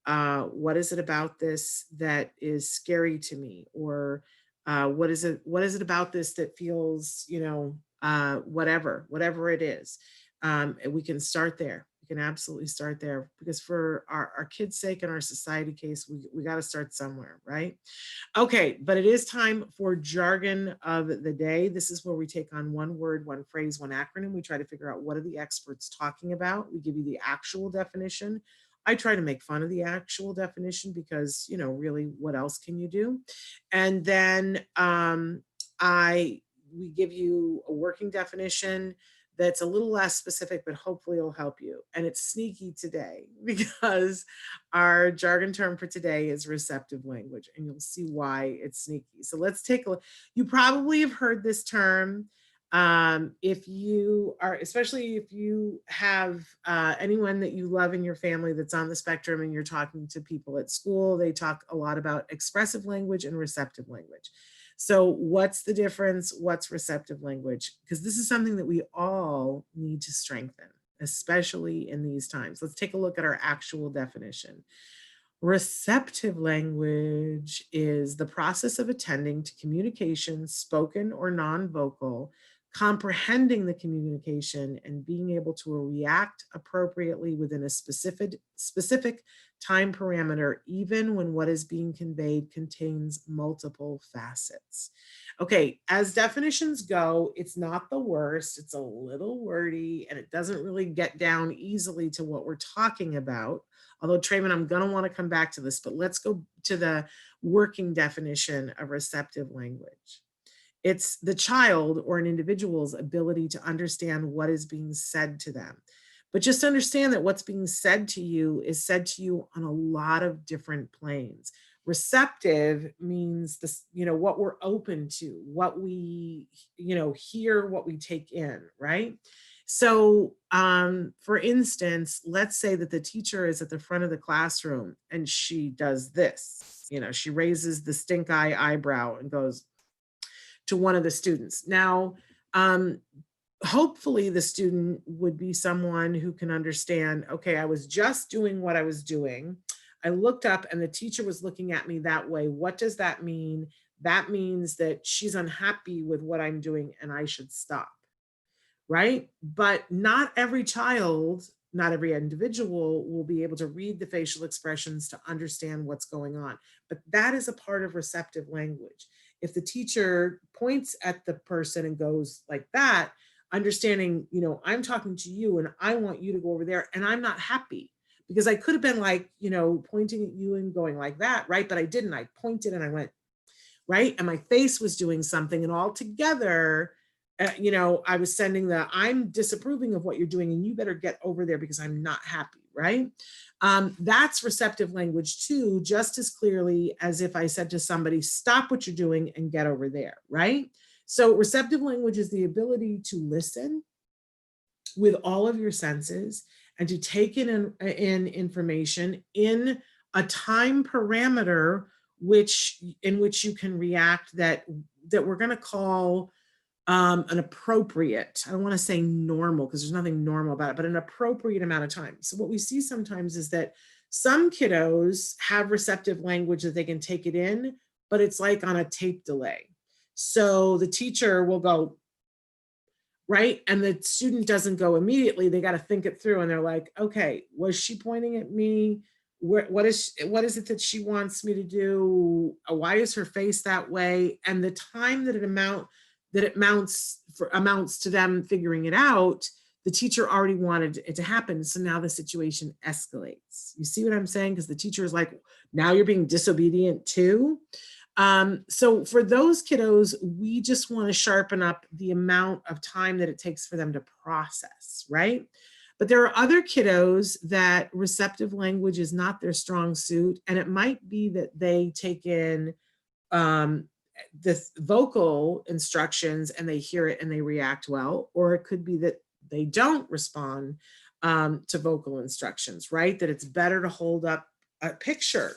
what is it about this that is scary to me? Or what is it about this that feels, whatever it is. We can start there. We can absolutely start there, because for our kids' sake and our society case, we got to start somewhere, right? Okay, but it is time for jargon of the day. This is where we take on one word, one phrase, one acronym. We try to figure out what are the experts talking about. We give you the actual definition. I try to make fun of the actual definition because, really, what else can you do? And then we give you a working definition that's a little less specific, but hopefully it'll help you. And it's sneaky today because our jargon term for today is receptive language, and you'll see why it's sneaky. So let's take a look. You probably have heard this term. Especially if you have anyone that you love in your family that's on the spectrum, and you're talking to people at school, they talk a lot about expressive language and receptive language. So what's the difference? What's receptive language? Because this is something that we all need to strengthen. especially in these times. Let's take a look at our actual definition. Receptive language is the process of attending to communication, spoken or non-vocal, comprehending the communication, and being able to react appropriately within a specific time parameter, even when what is being conveyed contains multiple facets. Okay, as definitions go, it's not the worst. It's a little wordy and it doesn't really get down easily to what we're talking about. Although, Trayvon, I'm going to want to come back to this, but let's go to the working definition of receptive language. It's the child or an individual's ability to understand what is being said to them. But just understand that what's being said to you is said to you on a lot of different planes. Receptive means this, what we're open to, what we, hear, what we take in, right? So, for instance, let's say that the teacher is at the front of the classroom and she does this, she raises the stink eye eyebrow and goes to one of the students. Now, hopefully the student would be someone who can understand, okay, I was just doing what I was doing. I looked up and the teacher was looking at me that way. What does that mean? That means that she's unhappy with what I'm doing and I should stop. Right? But not every child, not every individual will be able to read the facial expressions to understand what's going on. But that is a part of receptive language. If the teacher points at the person and goes like that, understanding, I'm talking to you and I want you to go over there and I'm not happy because I could have been like, pointing at you and going like that, right? But I didn't. I pointed and I went, right? And my face was doing something and all together, I was sending I'm disapproving of what you're doing and you better get over there because I'm not happy, right? That's receptive language too, just as clearly as if I said to somebody, stop what you're doing and get over there, right? So receptive language is the ability to listen with all of your senses and to take in information in a time parameter in which you can react that we're going to call an appropriate, I don't want to say normal because there's nothing normal about it, but an appropriate amount of time. So what we see sometimes is that some kiddos have receptive language that they can take it in, but it's like on a tape delay. So the teacher will go, right? And the student doesn't go immediately. They got to think it through and they're like, okay, was she pointing at me? What is it that she wants me to do? Why is her face that way? And the time that it amounts to them figuring it out, the teacher already wanted it to happen. So now the situation escalates. You see what I'm saying? Because the teacher is like, now you're being disobedient too. So for those kiddos, we just want to sharpen up the amount of time that it takes for them to process, right? But there are other kiddos that receptive language is not their strong suit. And it might be that they take in the vocal instructions and they hear it and they react well, or it could be that they don't respond to vocal instructions, right? That it's better to hold up a picture,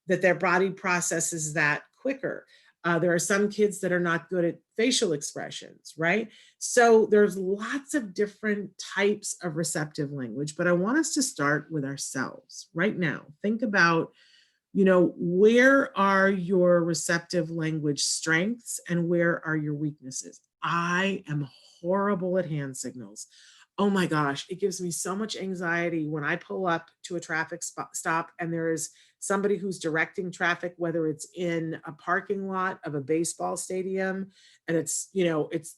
that their body processes that quicker. There are some kids that are not good at facial expressions, right? So there's lots of different types of receptive language, but I want us to start with ourselves right now. Think about, where are your receptive language strengths and where are your weaknesses? I am horrible at hand signals. Oh my gosh, it gives me so much anxiety when I pull up to a traffic stop and there is somebody who's directing traffic, whether it's in a parking lot of a baseball stadium and it's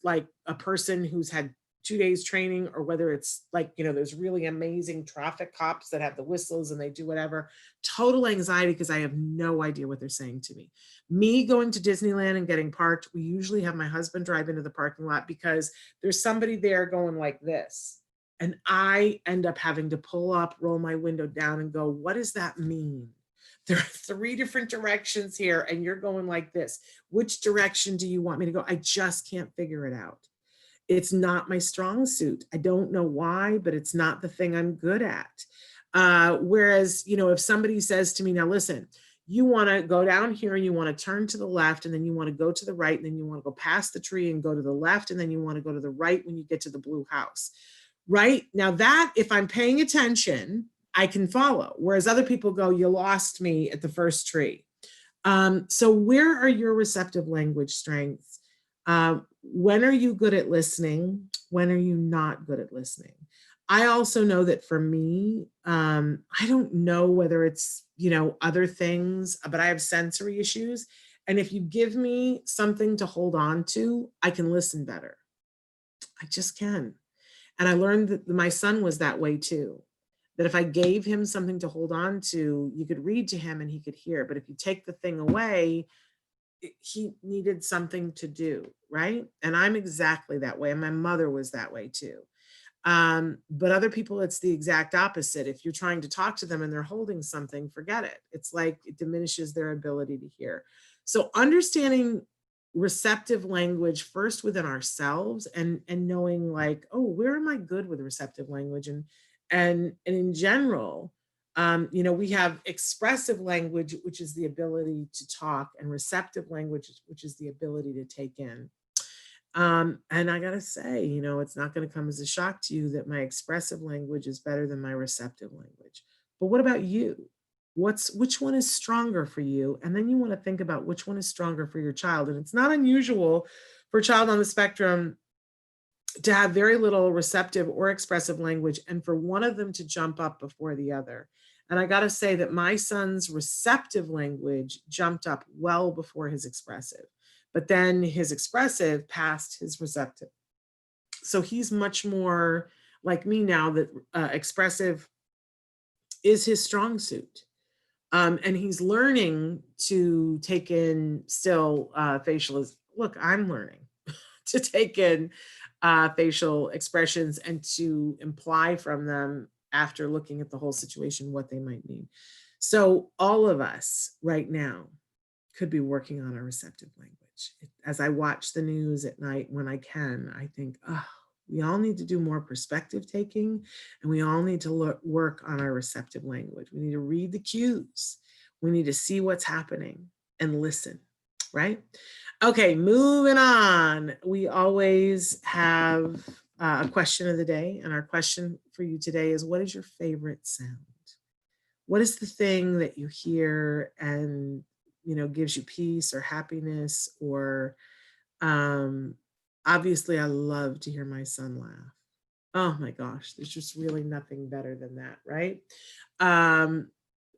like a person who's had 2 days training, or whether it's like, there's really amazing traffic cops that have the whistles and they do whatever. Total anxiety because I have no idea what they're saying to me. Me going to Disneyland and getting parked, we usually have my husband drive into the parking lot because there's somebody there going like this. And I end up having to pull up, roll my window down and go, what does that mean? There are 3 different directions here and you're going like this. Which direction do you want me to go? I just can't figure it out. It's not my strong suit. I don't know why, but it's not the thing I'm good at. Whereas, if somebody says to me, now listen, you want to go down here and you want to turn to the left and then you want to go to the right and then you want to go past the tree and go to the left and then you want to go to the right when you get to the blue house. right? Now that, if I'm paying attention, I can follow. Whereas other people go, you lost me at the first tree. So where are your receptive language strengths? When are you good at listening? When are you not good at listening? I also know that for me, I don't know whether it's, other things, but I have sensory issues. And if you give me something to hold on to, I can listen better. I just can. And I learned that my son was that way too. That if I gave him something to hold on to, you could read to him and he could hear. But if you take the thing away, he needed something to do, right? And I'm exactly that way. And my mother was that way too. But other people, it's the exact opposite. If you're trying to talk to them and they're holding something, forget it. It's like it diminishes their ability to hear. So understanding receptive language first within ourselves and knowing like, oh, where am I good with receptive language? And in general, we have expressive language, which is the ability to talk, and receptive language, which is the ability to take in. And I gotta say, it's not going to come as a shock to you that my expressive language is better than my receptive language. But what about you? Which one is stronger for you? And then you want to think about which one is stronger for your child. And it's not unusual for a child on the spectrum to have very little receptive or expressive language and for one of them to jump up before the other. And I got to say that my son's receptive language jumped up well before his expressive, but then his expressive passed his receptive. So he's much more like me now, that expressive is his strong suit. And he's learning to take in still facial. Look, I'm learning to take in facial expressions and to imply from them, after looking at the whole situation, what they might mean. So all of us right now could be working on our receptive language. As I watch the news at night when I can, I think, oh, we all need to do more perspective taking, and we all need to work on our receptive language. We need to read the cues. We need to see what's happening and listen, right? Okay, moving on. We always have a question of the day, and our question for you today is, what is your favorite sound? What is the thing that you hear and gives you peace or happiness? Or obviously, I love to hear my son laugh. Oh my gosh, there's just really nothing better than that, right? And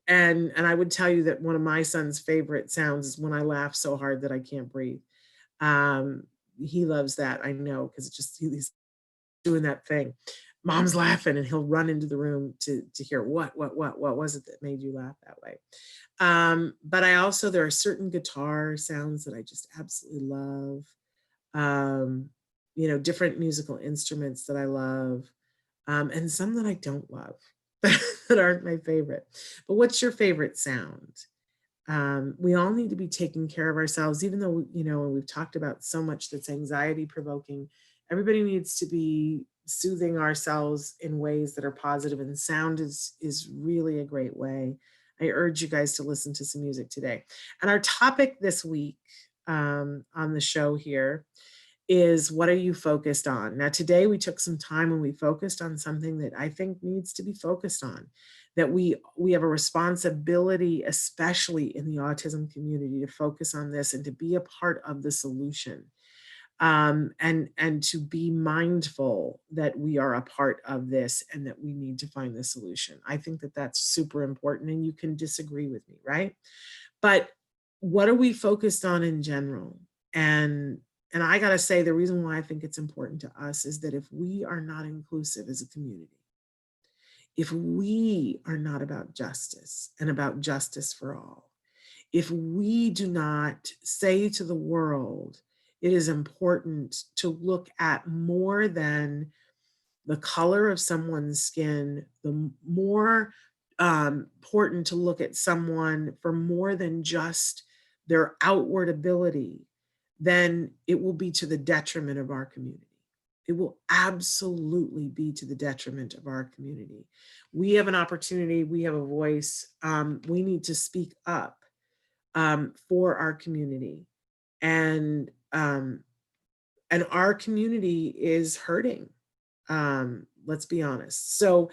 I would tell you that one of my son's favorite sounds is when I laugh so hard that I can't breathe. He loves that, I know, because it's just he's doing that thing. Mom's laughing, and he'll run into the room to hear what was it that made you laugh that way. But I also, there are certain guitar sounds that I just absolutely love. Different musical instruments that I love, and some that I don't love that aren't my favorite. But what's your favorite sound? We all need to be taking care of ourselves, even though, we've talked about so much that's anxiety provoking. Everybody needs to be soothing ourselves in ways that are positive, and sound is really a great way. I urge you guys to listen to some music today. And our topic this week on the show here is, what are you focused on? Now, today we took some time and we focused on something that I think needs to be focused on, that we have a responsibility, especially in the autism community, to focus on this and to be a part of the solution. And to be mindful that we are a part of this and that we need to find the solution. I think that that's super important, and you can disagree with me, right? But what are we focused on in general? And I gotta say, the reason why I think it's important to us is that if we are not inclusive as a community, if we are not about justice and about justice for all, if we do not say to the world, it is important to look at more than the color of someone's skin, the more important to look at someone for more than just their outward ability, then it will be to the detriment of our community. It will absolutely be to the detriment of our community. We have an opportunity, we have a voice, we need to speak up for our community. And our community is hurting. Let's be honest. So,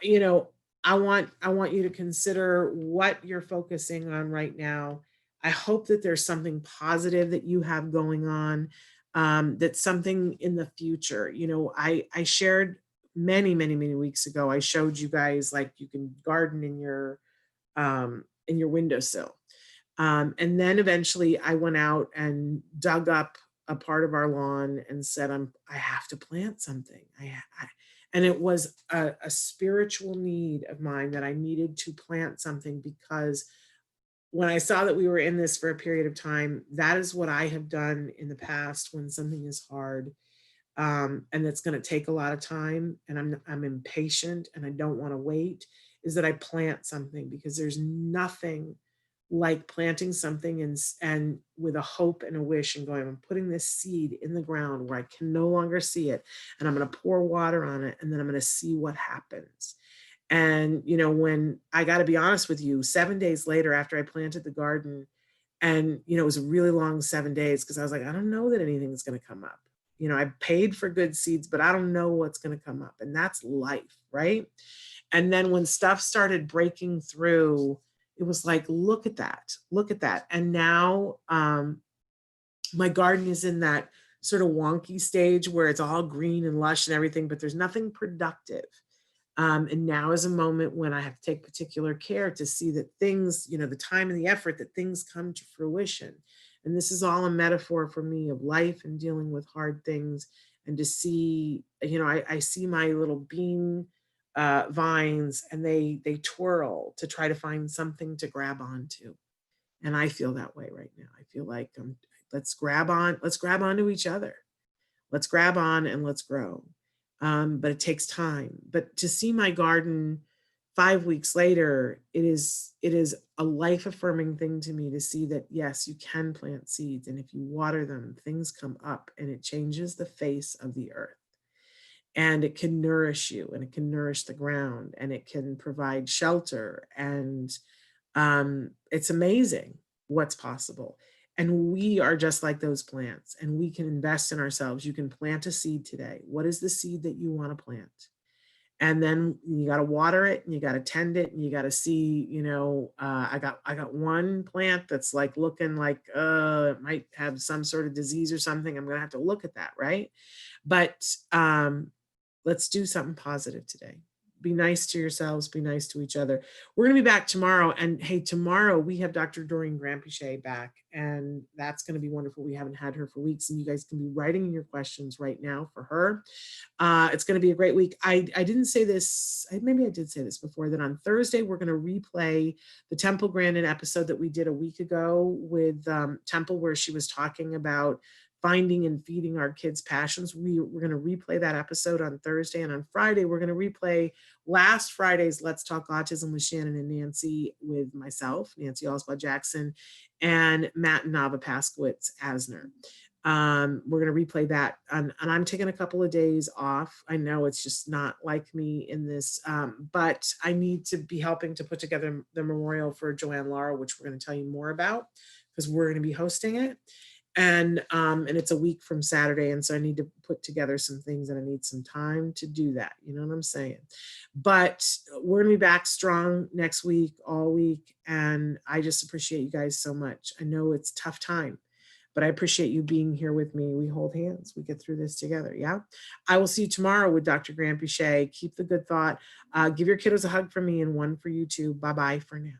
you know, I want you to consider what you're focusing on right now. I hope that there's something positive that you have going on, that's something in the future. You know, I shared many weeks ago. I showed you guys like you can garden in your windowsill. And then eventually I went out and dug up a part of our lawn and said, I have to plant something. And it was a spiritual need of mine that I needed to plant something, because when I saw that we were in this for a period of time, that is what I have done in the past when something is hard, and it's going to take a lot of time, and I'm impatient and I don't want to wait, is that I plant something, because there's nothing like planting something and with a hope and a wish and going, I'm putting this seed in the ground where I can no longer see it, and I'm going to pour water on it, and then I'm going to see what happens. And, you know, when I got to be honest with you, 7 days later, after I planted the garden, and, you know, it was a really long 7 days, because I was like, I don't know that anything's going to come up. You know, I paid for good seeds, but I don't know what's going to come up. And that's life, right? And then when stuff started breaking through, it was like, look at that, look at that. And now my garden is in that sort of wonky stage where it's all green and lush and everything, but there's nothing productive. And now is a moment when I have to take particular care to see that things, you know, the time and the effort, that things come to fruition. And this is all a metaphor for me of life and dealing with hard things. And to see, you know, I see my little bean vines, and they twirl to try to find something to grab onto. And I feel that way right now. I feel like let's grab onto each other. Let's grab on and let's grow. But it takes time. But to see my garden 5 weeks later, it is a life affirming thing to me to see that, yes, you can plant seeds. And if you water them, things come up, and it changes the face of the earth. And it can nourish you, and it can nourish the ground, and it can provide shelter. And it's amazing what's possible. And we are just like those plants, and we can invest in ourselves. You can plant a seed today. What is the seed that you want to plant? And then you got to water it, and you got to tend it, and you got to see, you know, I got one plant that's like looking like it might have some sort of disease or something. I'm going to have to look at that, right? But let's do something positive today. Be nice to yourselves, be nice to each other. We're going to be back tomorrow. And hey, tomorrow we have Dr. Doreen Grampiche back, and that's going to be wonderful. We haven't had her for weeks, and you guys can be writing in your questions right now for her. It's going to be a great week. I didn't say this, maybe I did say this before, that on Thursday, we're going to replay the Temple Grandin episode that we did a week ago with Temple, where she was talking about finding and feeding our kids' passions. We're going to replay that episode on Thursday. And on Friday, we're going to replay last Friday's Let's Talk Autism with Shannon and Nancy, with myself, Nancy Oswald Jackson, and Matt and Nava Paskowitz Asner. We're going to replay that. And I'm taking a couple of days off. I know it's just not like me in this, but I need to be helping to put together the memorial for Joanne Lara, which we're going to tell you more about, because we're going to be hosting it. And it's a week from Saturday. And so I need to put together some things, and I need some time to do that. You know what I'm saying? But we're going to be back strong next week, all week. And I just appreciate you guys so much. I know it's a tough time, but I appreciate you being here with me. We hold hands. We get through this together. Yeah. I will see you tomorrow with Dr. Grampiche. Keep the good thought. Give your kiddos a hug from me, and one for you too. Bye-bye for now.